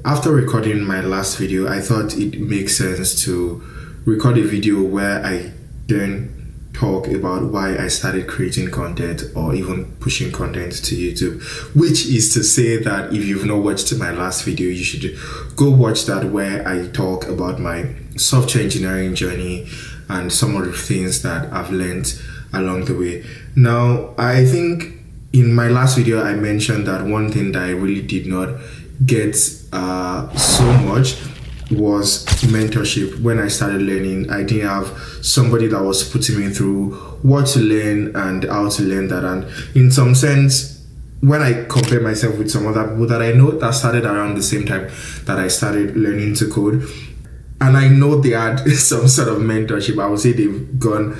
After recording my last video, I thought it makes sense to record a video where I then talk about why I started creating content or even pushing content to YouTube, which is to say that if you've not watched my last video, you should go watch that, where I talk about my software engineering journey and some of the things that I've learned along the way. Now, I think in my last video, I mentioned that one thing that I really did not get so much was mentorship. When I started learning, I didn't have somebody that was putting me through what to learn and how to learn that. And in some sense, when I compare myself with some other people that I know that started around the same time that I started learning to code, and I know they had some sort of mentorship, I would say they've gone,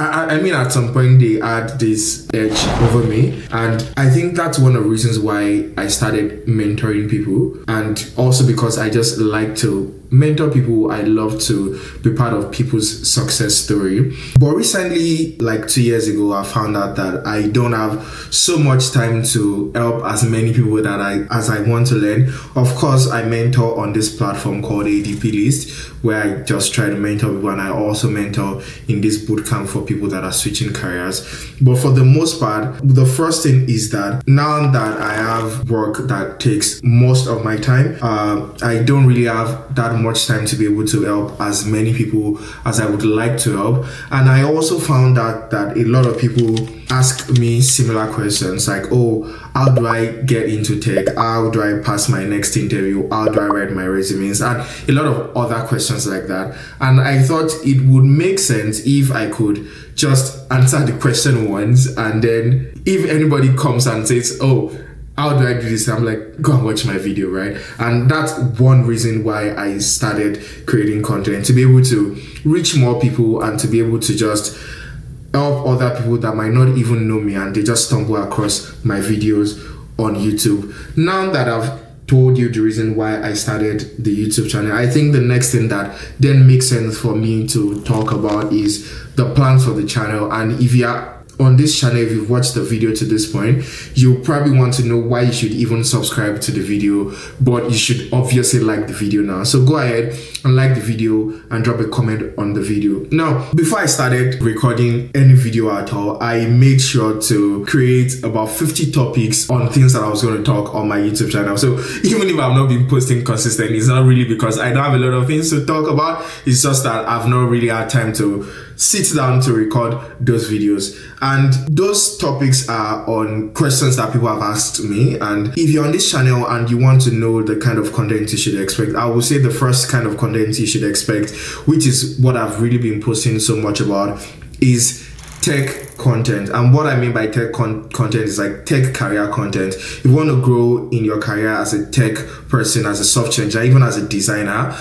I mean, at some point they had this edge over me, and I think that's one of the reasons why I started mentoring people, and also because I just like to mentor people. I love to be part of people's success story. But recently, like 2 years ago, I found out that I don't have so much time to help as many people as I want to learn. Of course, I mentor on this platform called ADP List, where I just try to mentor people, and I also mentor in this bootcamp for people that are switching careers. But for the most part, the first thing is that now that I have work that takes most of my time, I don't really have that much time to be able to help as many people as I would like to help. And I also found out that a lot of people ask me similar questions like, oh, how do I get into tech? How do I pass my next interview? How do I write my resumes? And a lot of other questions like that. And I thought it would make sense if I could just answer the question once, and then if anybody comes and says, oh, how do I do this? I'm like, go and watch my video, right? And that's one reason why I started creating content, to be able to reach more people and to be able to just help other people that might not even know me, and they just stumble across my videos on YouTube. Now that I've told you the reason why I started the YouTube channel, I think the next thing that then makes sense for me to talk about is the plans for the channel. And if you are on this channel, if you've watched the video to this point, you probably want to know why you should even subscribe to the video, but you should obviously like the video now. So go ahead and like the video and drop a comment on the video. Now, before I started recording any video at all, I made sure to create about 50 topics on things that I was going to talk on my YouTube channel. So even if I've not been posting consistently, it's not really because I don't have a lot of things to talk about. It's just that I've not really had time to sit down to record those videos. And those topics are on questions that people have asked me. And if you're on this channel and you want to know the kind of content you should expect, I will say the first kind of content you should expect, which is what I've really been posting so much about, is tech content. And what I mean by tech content is like tech career content. If you want to grow in your career as a tech person, as a software engineer, even as a designer,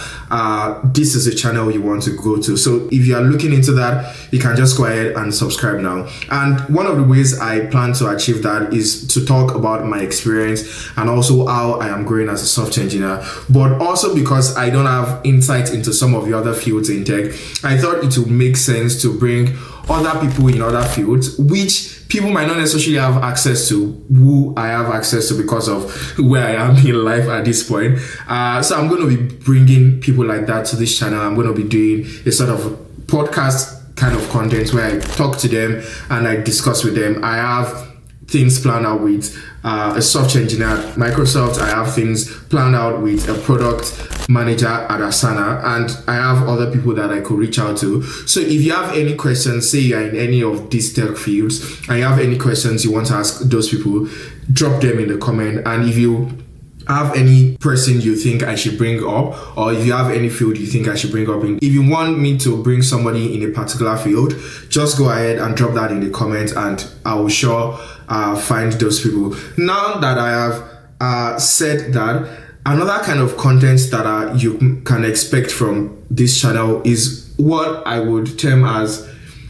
this is a channel you want to go to. So if you are looking into that, you can just go ahead and subscribe now. And one of the ways I plan to achieve that is to talk about my experience and also how I am growing as a software engineer. But also because I don't have insight into some of the other fields in tech, I thought it would make sense to bring other people in other fields, which people might not necessarily have access to, who I have access to because of where I am in life at this point. So I'm going to be bringing people like that to this channel. I'm going to be doing a sort of podcast kind of content where I talk to them and I discuss with them. I have things planned out with a software engineer at Microsoft. I have things planned out with a product manager at Asana, and I have other people that I could reach out to. So if you have any questions, say you're in any of these tech fields, and you have any questions you want to ask those people, drop them in the comment. And if you have any person you think I should bring up, or if you have any field you think I should bring up in, if you want me to bring somebody in a particular field, just go ahead and drop that in the comments, and I will sure find those people. Now that I have said that, another kind of content that you can expect from this channel is what I would term as,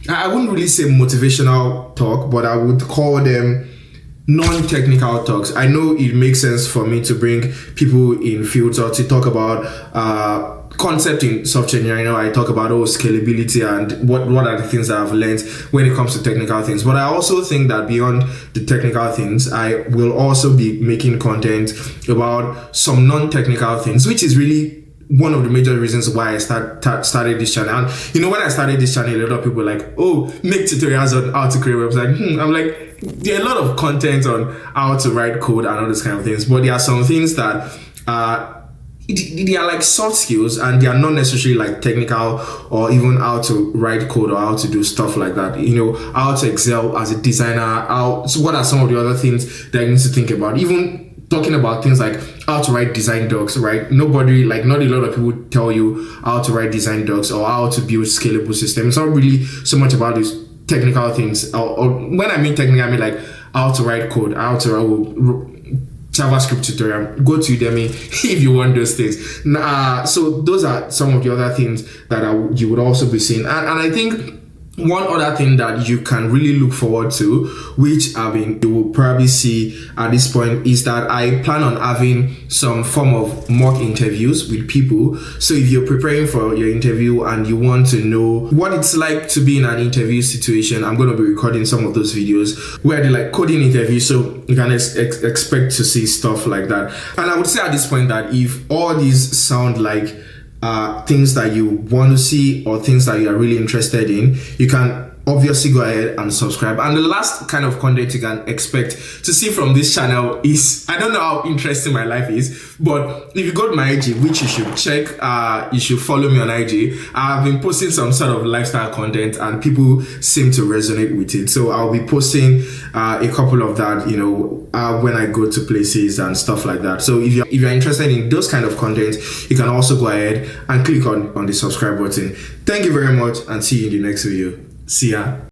I wouldn't really say motivational talk, but I would call them non-technical talks. I know it makes sense for me to bring people in fields or to talk about concept in software engineering, I talk about scalability and what are the things that I've learned when it comes to technical things. But I also think that beyond the technical things, I will also be making content about some non-technical things, which is really one of the major reasons why I started this channel. And when I started this channel, a lot of people were like, oh, make tutorials on how to create a website. I'm like, there are a lot of content on how to write code and all those kind of things, but there are some things that they are like soft skills, and they are not necessarily like technical, or even how to write code or how to do stuff like that. How to excel as a designer. So what are some of the other things that you need to think about? Even talking about things like how to write design docs, right? Not a lot of people tell you how to write design docs or how to build scalable systems. It's not really so much about these technical things. Or when I mean technical, I mean like how to write code, how to JavaScript tutorial. Go to Udemy if you want those things. So those are some of the other things that you would also be seeing. And I think one other thing that you can really look forward to, which you will probably see at this point, is that I plan on having some form of mock interviews with people. So if you're preparing for your interview and you want to know what it's like to be in an interview situation, I'm going to be recording some of those videos where they're like coding interviews, so you can expect to see stuff like that. And I would say at this point that if all these sound like things that you want to see or things that you are really interested in, you can obviously go ahead and subscribe. And the last kind of content you can expect to see from this channel is, I don't know how interesting my life is, but if you go to my IG, which you should check, you should follow me on IG. I've been posting some sort of lifestyle content and people seem to resonate with it. So I'll be posting a couple of that, when I go to places and stuff like that. So if you're interested in those kind of content, you can also go ahead and click on the subscribe button. Thank you very much, and see you in the next video. See ya.